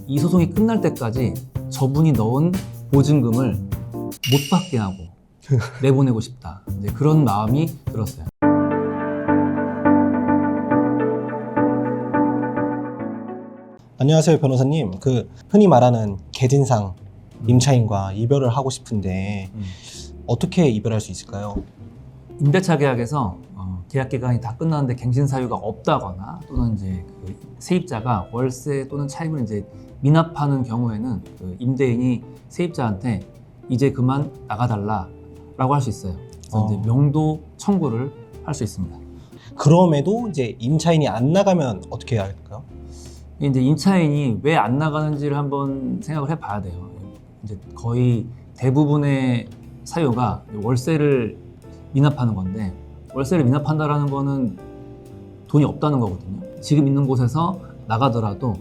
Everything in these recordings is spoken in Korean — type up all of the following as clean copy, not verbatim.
이 소송이 끝날 때까지 저분이 넣은 보증금을 못 받게 하고 내보내고 싶다. 이제 그런 마음이 들었어요. 안녕하세요, 변호사님. 흔히 말하는 개진상 임차인과 이별을 하고 싶은데 어떻게 이별할 수 있을까요? 임대차 계약에서 계약 기간이 다 끝났는데 갱신 사유가 없다거나 또는 이제 그 세입자가 월세 또는 차임을 이제 미납하는 경우에는 그 임대인이 세입자한테 이제 그만 나가달라라고 할 수 있어요. 그래서 이제 명도 청구를 할 수 있습니다. 그럼에도 이제 임차인이 안 나가면 어떻게 해야 할까요? 이제 임차인이 왜 안 나가는지를 한번 생각을 해봐야 돼요. 이제 거의 대부분의 사유가 월세를 미납하는 건데, 월세를 미납한다라는 거는 돈이 없다는 거거든요. 지금 있는 곳에서 나가더라도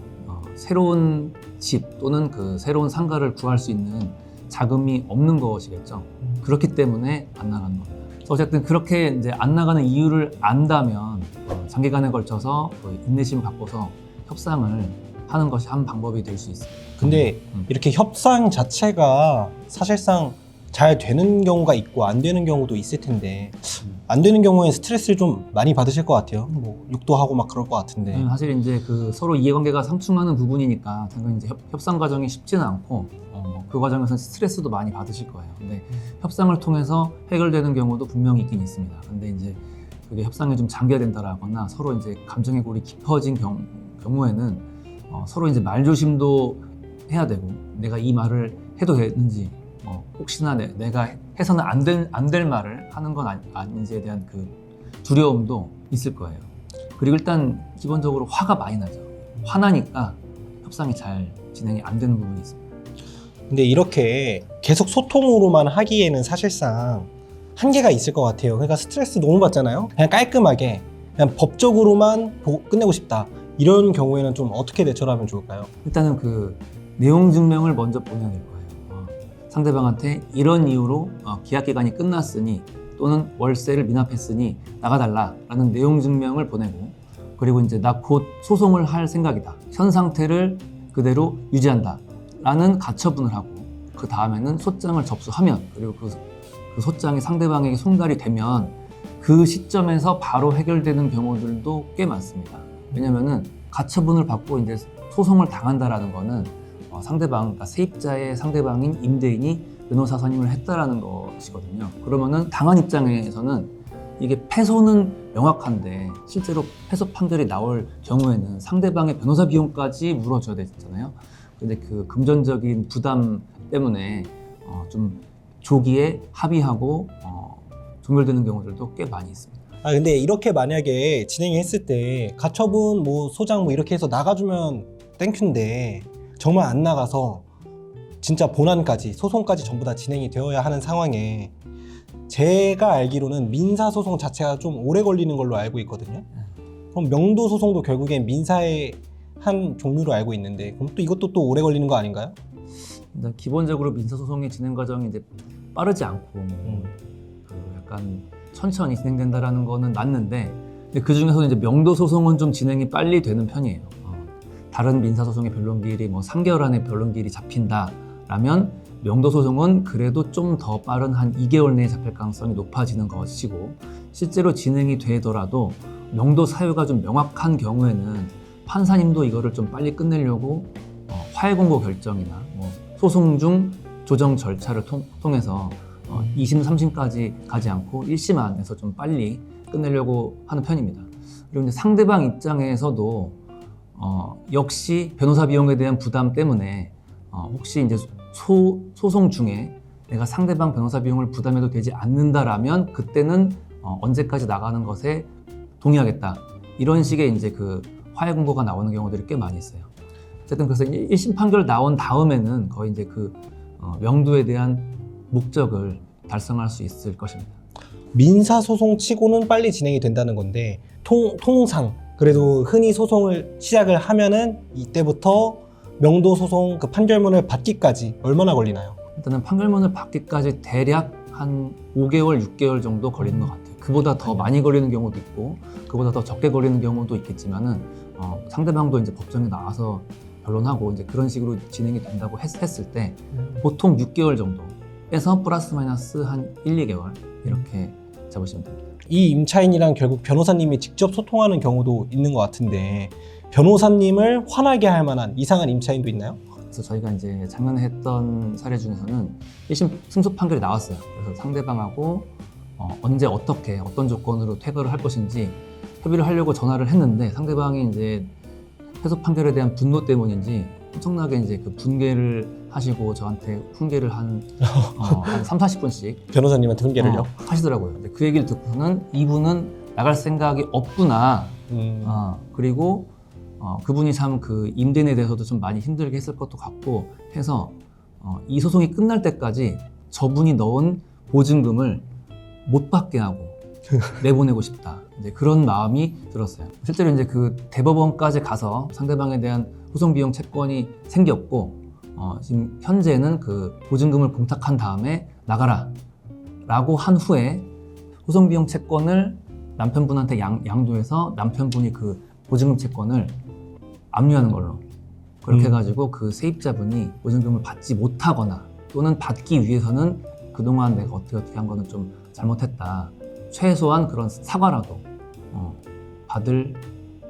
새로운 집 또는 그 새로운 상가를 구할 수 있는 자금이 없는 것이겠죠. 그렇기 때문에 안 나가는 겁니다. 그래서 어쨌든 그렇게 이제 안 나가는 이유를 안다면 장기간에 걸쳐서 인내심을 갖고서 협상을 하는 것이 한 방법이 될 수 있습니다. 근데 이렇게 협상 자체가 사실상 잘 되는 경우가 있고 안 되는 경우도 있을 텐데 안 되는 경우에 스트레스를 좀 많이 받으실 것 같아요. 뭐 욕도 하고 막 그럴 것 같은데. 사실 이제 그 서로 이해관계가 상충하는 부분이니까 당연히 이제 협상 과정이 쉽지는 않고 그 과정에서 스트레스도 많이 받으실 거예요. 근데 협상을 통해서 해결되는 경우도 분명히 있긴 있습니다. 근데 이제 그게 협상이 좀 장기화된다라거나 서로 이제 감정의 골이 깊어진 경우에는 서로 이제 말조심도 해야 되고, 내가 이 말을 해도 되는지, 혹시나 내가 해서는 안 될 말을 하는 건 아닌지에 대한 그 두려움도 있을 거예요. 그리고 일단 기본적으로 화가 많이 나죠. 화나니까 협상이 잘 진행이 안 되는 부분이 있습니다. 근데 이렇게 계속 소통으로만 하기에는 사실상 한계가 있을 것 같아요. 그러니까 스트레스 너무 받잖아요. 그냥 깔끔하게 그냥 법적으로만 끝내고 싶다. 이런 경우에는 좀 어떻게 대처를 하면 좋을까요? 일단은 그 내용 증명을 먼저 보내야 될 거예요. 상대방한테 이런 이유로 계약 기간이 끝났으니 또는 월세를 미납했으니 나가달라라는 내용 증명을 보내고, 그리고 이제 나 곧 소송을 할 생각이다, 현 상태를 그대로 유지한다 라는 가처분을 하고, 그 다음에는 소장을 접수하면, 그리고 그 소장이 상대방에게 송달이 되면 그 시점에서 바로 해결되는 경우들도 꽤 많습니다. 왜냐면은 가처분을 받고 이제 소송을 당한다라는 거는 상대방, 그러니까 세입자의 상대방인 임대인이 변호사 선임을 했다라는 것이거든요. 그러면은 당한 입장에서는 이게 패소는 명확한데 실제로 패소 판결이 나올 경우에는 상대방의 변호사 비용까지 물어줘야 되잖아요. 근데 그 금전적인 부담 때문에 좀 조기에 합의하고 종결되는 경우들도 꽤 많이 있습니다. 근데 이렇게 만약에 진행했을 때 가처분 뭐 소장 뭐 이렇게 해서 나가주면 땡큐인데 정말 안 나가서 진짜 본안까지 소송까지 전부 다 진행이 되어야 하는 상황에 제가 알기로는 민사소송 자체가 좀 오래 걸리는 걸로 알고 있거든요. 그럼 명도소송도 결국엔 민사의 한 종류로 알고 있는데 그럼 또 이것도 또 오래 걸리는 거 아닌가요? 기본적으로 민사소송의 진행 과정이 이제 빠르지 않고 그 약간 천천히 진행된다라는 거는 맞는데, 근데 그 중에서는 이제 명도소송은 좀 진행이 빨리 되는 편이에요. 다른 민사소송의 변론기일이 뭐 3개월 안에 변론기일이 잡힌다라면 명도소송은 그래도 좀 더 빠른 한 2개월 내에 잡힐 가능성이 높아지는 것이고, 실제로 진행이 되더라도 명도 사유가 좀 명확한 경우에는 판사님도 이거를 좀 빨리 끝내려고 화해공고 결정이나 뭐 소송 중 조정 절차를 통해서 2심, 3심까지 가지 않고 1심 안에서 좀 빨리 끝내려고 하는 편입니다. 그리고 이제 상대방 입장에서도 역시 변호사 비용에 대한 부담 때문에 혹시 이제 소송 중에 내가 상대방 변호사 비용을 부담해도 되지 않는다라면 그때는 언제까지 나가는 것에 동의하겠다, 이런 식의 이제 그 화해 공고가 나오는 경우들이 꽤 많이 있어요. 어쨌든 그래서 1심 판결 나온 다음에는 거의 이제 그 명도에 대한 목적을 달성할 수 있을 것입니다. 민사소송 치고는 빨리 진행이 된다는 건데 통상 그래도 흔히 소송을 시작을 하면은 이때부터 명도소송 그 판결문을 받기까지 얼마나 걸리나요? 일단은 판결문을 받기까지 대략 한 5개월, 6개월 정도 걸리는 것 같아요. 그보다 더 많이 걸리는 경우도 있고 그보다 더 적게 걸리는 경우도 있겠지만은 상대방도 이제 법정에 나와서 변론하고 이제 그런 식으로 진행이 된다고 했을 때 보통 6개월 정도에서 플러스 마이너스 한 1, 2개월 이렇게 잡으시면 됩니다. 이 임차인이랑 결국 변호사님이 직접 소통하는 경우도 있는 것 같은데 변호사님을 화나게 할 만한 이상한 임차인도 있나요? 그래서 저희가 이제 작년에 했던 사례 중에서는 1심 승소 판결이 나왔어요. 그래서 상대방하고 언제 어떻게 어떤 조건으로 퇴거를 할 것인지 협의를 하려고 전화를 했는데 상대방이 이제 패소 판결에 대한 분노 때문인지 엄청나게 이제 그 분개를 하시고 저한테 훈계를 한 3, 40분씩 변호사님한테 훈계를요? 하시더라고요. 근데 그 얘기를 듣고는 이분은 나갈 생각이 없구나. 그리고 그분이 참 그 임대인에 대해서도 좀 많이 힘들게 했을 것도 같고 해서 이 소송이 끝날 때까지 저분이 넣은 보증금을 못 받게 하고 내보내고 싶다. 이제 그런 마음이 들었어요. 실제로 이제 그 대법원까지 가서 상대방에 대한 소송 비용 채권이 생겼고 지금 현재는 그 보증금을 공탁한 다음에 나가라 라고 한 후에 소송 비용 채권을 남편분한테 양도해서 남편분이 그 보증금 채권을 압류하는 걸로 그렇게 해가지고 그 세입자분이 보증금을 받지 못하거나 또는 받기 위해서는 그동안 내가 어떻게 한 거는 좀 잘못했다. 최소한 그런 사과라도 받을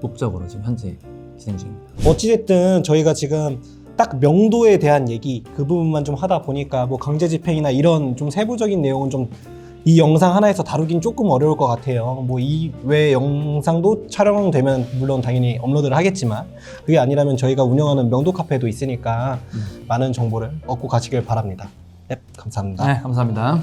목적으로 지금 현재 진행 중입니다. 어찌됐든 저희가 지금 딱 명도에 대한 얘기 그 부분만 좀 하다 보니까 뭐 강제집행이나 이런 좀 세부적인 내용은 좀 이 영상 하나에서 다루긴 조금 어려울 것 같아요. 뭐 이 외 영상도 촬영되면 물론 당연히 업로드를 하겠지만 그게 아니라면 저희가 운영하는 명도 카페도 있으니까 많은 정보를 얻고 가시길 바랍니다. 네, 감사합니다. 네, 감사합니다.